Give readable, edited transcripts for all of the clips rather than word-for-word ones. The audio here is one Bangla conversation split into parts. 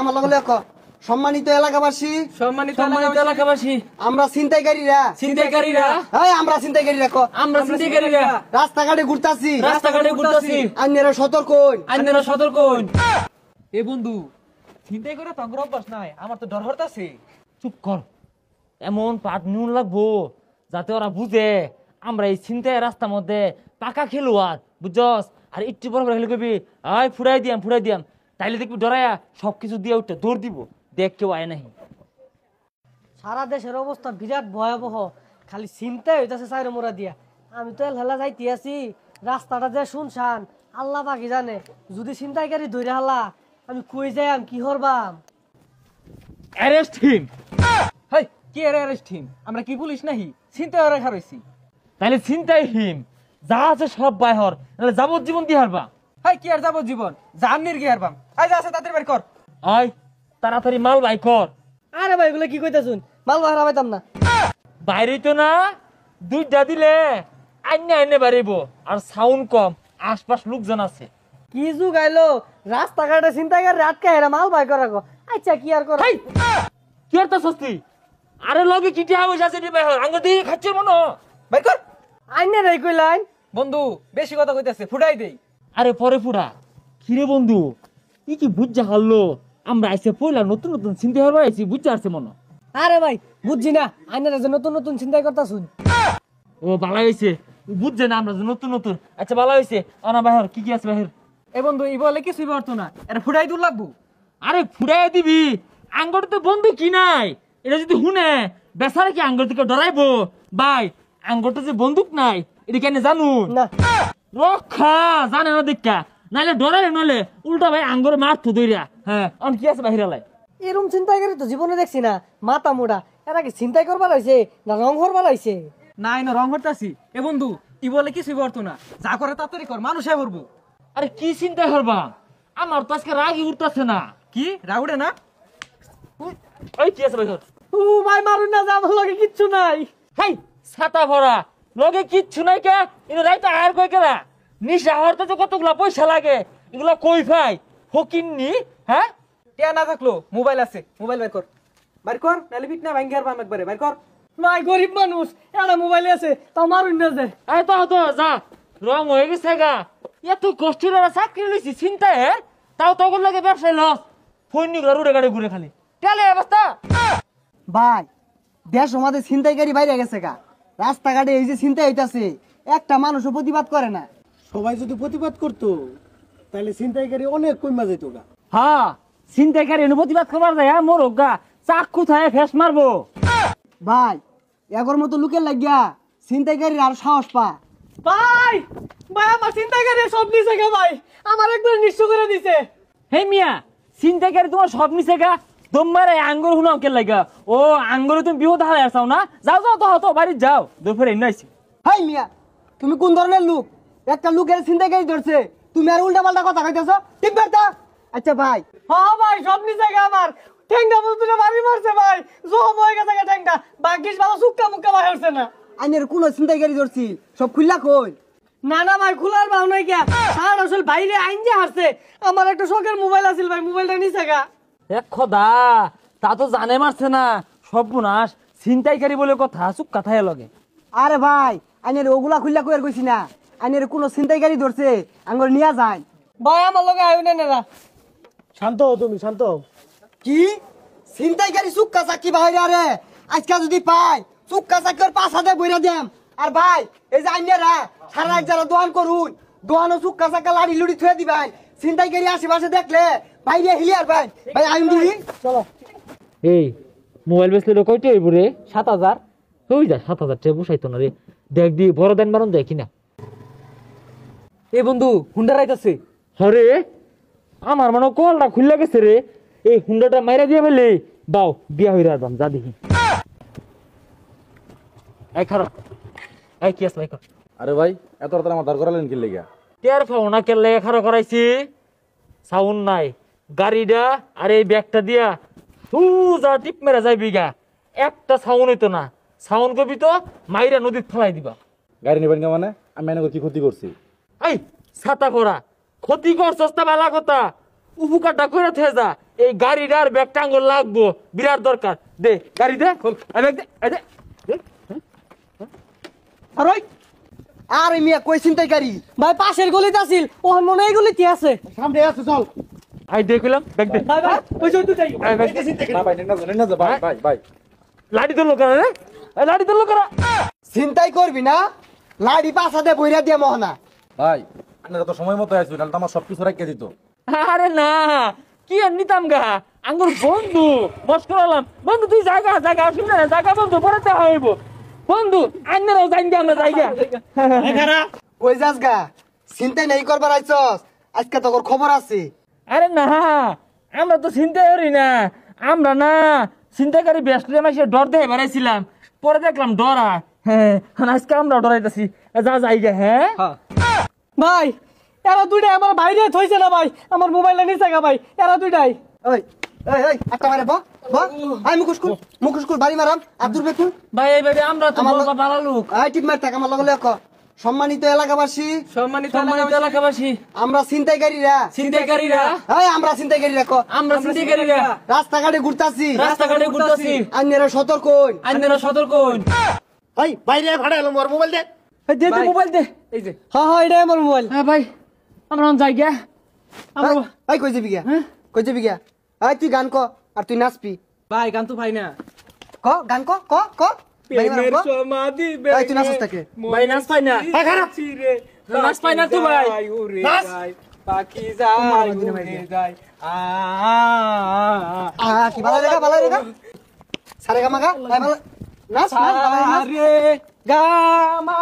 আমার লগে লেখ সম্মানিত এলাকাবাসী আমরা ছিনতাইকারীরা এই আমরা ছিনতাইকারীরা রাস্তাঘাটে ঘুরতাছি আইনেরা সতর্ক হইন এ বন্ধু ছিনতাই করে তঙ্গর অভ্যাস নাই আমার তো ডর হতাছে। চুপ কর, এমন পাট নুন লাগবো যাতে ওরা বুঝে আমরা এই ছিনতাই রাস্তার মধ্যে পাকা খেলুয়ার বুঝছস। আর একটু বড় করে হেলে কবি আয় ফুরাই দিয়াম তাইলে দেখবি ডরাইয়া সবকিছু দিয়ে উঠতে দৌড় দিব, দেখ কেউ আয় নাহি। সারা দেশের অবস্থা বিরাট ভয়াবহ, খালি চিন্তাই হইতাছে সাইরে মোরা দিয়া। আমি তো হেলা যাইতে আছি, রাস্তাটা যে শুনশান আল্লাহ বাকি জানে। যদি ছিনতাইকারী ধরে হালা আমি কই যাইম কি হরবাম। Arrest him. হাই কি অ্যারেস্ট হিম? আমরা কি পুলিশ নাহি? ছিনতাই করে খারইছি। তাইলে ছিনতাই হিম, যা আছে সব বাইহর, নাহলে যাবজ্জীবন দিয়ে হারবা। হাই কি আর যাবজ্জীবন? জামিনের কি হারবাম? আই যা আছে তাদের বের কর। আয় তাড়াতাড়ি মাল বাই কর। আরে ভাই এগুলো কি কইতাছুন? মাল বাহারা পাইতাম না। বাইরে তো না দুইটা দিলে আইনে বাড়িব, আর সাউন্ড কম, আশপাশ লোকজন আছে। কি যুগ আইলো, রাস্তাঘাটে ছিনতাইকারী আটকা হেরা মাল বাই করা গো। আচ্ছা কি আর কর। কি আর তা সস্তি? আরে লগে কিটি হাউস আছে রে বাইহর, আঙ্গ দিয়ে খাচ্ছে মনো বের কর। আইনে রে কইলাইন বন্ধু বেশি কথা কইতাছে, ফুটাই দেই। আরে পরে ফুরা কিরে বন্ধু কি বুঝা হারলো? আমরা আইসে পয়লা নতুন চিন্তা হবার আইসি, বুঝতে পারছে মনো। আরে ভাই বুঝছি না, আইনে যে নতুন চিন্তাই করতাছুন। ও বালা হয়েছে, বুঝছে না আমরা যে নতুন। আচ্ছা বালা হয়েছে, আনা বাহির কি আছে বাহির? এ বন্ধু ই বলে কিছুই পারতো না, এটা ফুটাই দূর লাগবো। আরে ফুটাই দিবি, আঙ্গর তো বন্ধু কি নাই, এটা যদি শুনে বেচারা কি আঙ্গর থেকে ডরাইবো? ভাই আঙ্গর তো যে বন্দুক নাই এটা কেন জানুন না রক্ষা জানে না দেখা, নাইলে ডরাইলে নলে উল্টা ভাই আঙ্গরে মারতো দইরা। হ্যাঁ অন কি আছে বাহিরালাই? এরম চিন্তাইকারী তো জীবনে দেখছি না, মাথা মোড়া। এরা কি চিন্তাই করবার হইছে না রং করবার হইছে? নাই না রং হতাছি। এ বন্ধু ই বলে কিছুই পারতো না, যা করে তাড়াতাড়ি কর, মানুষে করবো। আরে কি চিন্তা করবা, আমার তো আজকে রাগই উঠতেছে না। কি রাউডে না? ওই কি আছে বাহির? ও ভাই মারুন না, আমার লগে কিচ্ছু নাই। হাই ছাতা ভরা লগে কিচ্ছু নাই কে? এটা রাইতে আর কই গেলা নিশা হরতে তো কতগুলা পয়সা লাগে, এগুলা কই ভাই ফকিননি? হ্যাঁ টিয়া না থাকলো মোবাইল আছে, মোবাইল বের কর। বের কর নালে পিট না ভাঙ্গি হারবাম একবারে। বের কর। ভাই গরিব মানুষ, এটা মোবাইলে আছে তাও মারুন না যে। এই তো যা রং হয়ে গেছে গা, এত কষ্ট করে চাকরি লইছি চিন্তা হে, তাও তখন লাগে ব্যবসায় লস। ফৈনিকরা রুড়ে গাড়ি ঘুরে খালি টেলে অবস্থা। ভাই দেশ আমাদের ছিনতাইকারী বাইরে গেছে গা, রাস্তাঘাটে এই যে ছিনতাই হইতাছে একটা মানুষও প্রতিবাদ করে না। সবাই যদি প্রতিবাদ করতো তাহলে ছিনতাইকারী অনেক কমা যেত গা। হ্যাঁ চিন্তাকারী প্রতিবাদ করবার যায় মোর গা চাকু থায় ফেস মারবো। ভাই এগর মতো লোকের লাগিয়া ছিনতাইকারীর আর সাহস পা। ভাই ভাই আমার চিন্তাইকারী সব নিছে গা ভাই, আমার একবার নিঃস্ব করে দিছে। হে মিয়া চিন্তাকারী তোমার সব নিছে গা, তোমার আঙ্গুর হুনাও কে লাগা? ও আঙ্গুরে তুমি বিপদ হারাই আসাও না? যাও তো বাড়ি যাও, দুপুরে এনে হাই মিয়া তুমি কোন ধরনের লোক? একটা লোকের ছিনতাইকারী ধরছে, তুমি আর উল্টা পাল্টা কথা কইতেছো, ঠিক বেটা? আচ্ছা ভাই হ্যাঁ ভাই সব নিছে গা আমার। ঠেঙ্গা বুঝতে বাড়ি মারছে ভাই, জম হয়ে গেছে গা ঠেঙ্গা। বাকিস ভালো সুক্কা মুক্কা ভাই হচ্ছে না। আইনের কোন ছিনতাইকারী ধরছি সব খুললা কই? না ভাই খোলার ভাও নাই গা, সারা আসল বাইরে আইন যে হারছে। আমার একটা শখের মোবাইল আছিল ভাই, মোবাইলটা নিছে গা। এক খোদা, তা তো জানে মারছে না সব বুনাস ছিনতাইকারী বলে কথা, চুপ কথায় লগে। আরে ভাই আইনের ওগুলা খুললা কই আর কইছি না, আইনের কোন ছিনতাইকারী ধরছে আঙ্গুর নিয়া যায়। ভাই আমার লগে আইও না না। শান্ত হও তুমি, শান্ত হও। কি ছিনতাইকারী সুক্কা চাকি বাইরে? আরে আজকে যদি পাই সুক্কা চাকি ওর 5,000 বইরা দেম। আর ভাই এই যে আইনেরা সারা এক যারা দোয়ান করুন, দোয়ানো সুক্কা চাকা লাড়ি লুড়ি থুয়ে দিবেন। ছিনতাইকারী আশেপাশে দেখলে বাইরে হিলিয়ার ভাই ভাই আইন দিবি। চলো এই মোবাইল বেচলে কয়টা হইব রে? 7,000। ওই যা 7,000 টাকা বসাইতো না রে, দেখ দি বড় দেন মারুন দেখি না। এ বন্ধু হুন্ডা রাইতাছে। হরে আমার মনে কলটা খুললে গেছে রে, এই হুন্ডাটা মাইরা দিয়ে ফেলে বাও বিয়া হইরা আসবাম, যা দেখি। এই খারাপ এই কি আছে ভাই? আরে ভাই এত রাতে আমার দাঁড় করালেন কি লেগা? টের পাও না কেলে খারাপ করাইছি? সাউন্ড নাই গাড়িটা আর এই ব্যাগটা দিয়া সুজা টিপ মেরা যাই বিঘা, একটা সাউন্ড হইতো না। সাউন্ড করবি তো মাইরা নদীত ফেলাই দিবা। গাড়ি নেবেন না মানে? আমি এনে কি ক্ষতি করছি? এই ছাতা পড়া ক্ষতি করছস তা ভালো কথা, উপকারটা করে থে যা। এই গাড়িটার ব্যাগটা আঙ্গুল লাগবো, বিরাট দরকার। দে গাড়ি দে, এই ব্যাগ দে, এই দে। আর ওই আর মিয়া কই ছিনতাইকারী? ভাই পাশের গলিতে আছিল, ওহন মনে হয় এই গলিতে আছে। সামনে আছে চল। আই দেখলাম ব্যাগ দে। ভাই ভাই ওই যে তুই যাই। এই ব্যাগ দে। না ভাই নেন না ভাই ভাই ভাই লাঠি ধরলো কেন রে? এই লাঠি ধরলো কেন? ছিনতাই করবি না, লাড়ি পাছাতে বইরা দিয়ে মহনা। ভাই আপনারা তো সময় মতো আসবেন, তাহলে তো আমার সবকিছু রাখিয়ে দিত। আরে না, কি আর নিতাম গা, আঙ্গুর বন্ধু বস করালাম। বন্ধু তুই জায়গা জায়গা অসুবিধা না, জায়গা বন্ধু পরে দেখা হইব। বন্ধু আইনারাও জানি আমরা জায়গা। কই যাস গা? ছিনতাই নাই করবার আইছস? আজকে তোর খবর আছে। আরে না, আমরা তো চিন্তা করি না, আমরা না চিন্তাকারী ব্যস্ত মাসে ডর দেখে বেড়াইছিলাম, পরে দেখলাম ডরা। হ্যাঁ আজকে আমরা ডরাইতেছি, যা জায়গা। হ্যাঁ ভাই এরা দুইটাই আমার বাইরে থইছে না ভাই, আমার মোবাইলটা নিচে গা ভাই, এরা দুইটাই। ওই ওই ওই একটা মারে ব ব আই মুখুশ কুল বাড়ি মারাম আব্দুল বেকুল। ভাই এইভাবে আমরা তো বলবা ভালো লোক। আই টিপ মার থাক আমার লগে লেখ। সম্মানিত এলাকাবাসী, সম্মানিত এলাকাবাসী, আমরা ছিনতাইকারীরা, চিন্তাকারীরা, আমরা ছিনতাইকারীরা আমরা চিন্তাকারীরা রাস্তাঘাটে ঘুরতাছি, রাস্তাঘাটে ঘুরতেছি, আইনেরা সতর্ক হইন। আইনারা সতর্ক হইন। ভাই বাইরে ভাড়া এলাম ওর মোবাইল দে। এই দে দে মোবাইল দে, এই যে। হ্যাঁ হ্যাঁ এটাই আমার মোবাইল। হ্যাঁ ভাই আমরা জায়গা, আমরা এই কই যাবি গিয়া? কই যাবি গিয়া? এই তুই গান ক আর তুই নাচবি। ভাই গান তো ভাই না। ক গান ক ক ক বাড়ি মারাম ক। সমাধি এই তুই নাচস তাকে। ভাই নাচ পাই না, রে নাচ পাই না তুই ভাই। নাচ পাখি যায় উড়ে যায় কি ভালো রেগা সারে গা মাগা এই ভালো নাচ নাচ ভালো নাচ। রে গামা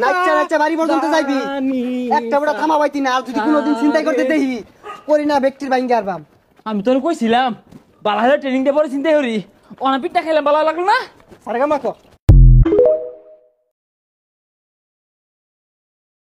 নাচা নাচা বাড়ি পর্যন্ত যাইবি, একটা বড় থামা পাইতি না। আর যদি কোনোদিন চিন্তাই করতে দেখি করি না ব্যক্তির বাইঙ্গে আরবাম। আমি তোর কইছিলাম বালাহের ট্রেনিং দিয়ে পরে চিন্তা করি, অনাপিটটা খেলাম ভালো লাগলো না। সারে গা মাখো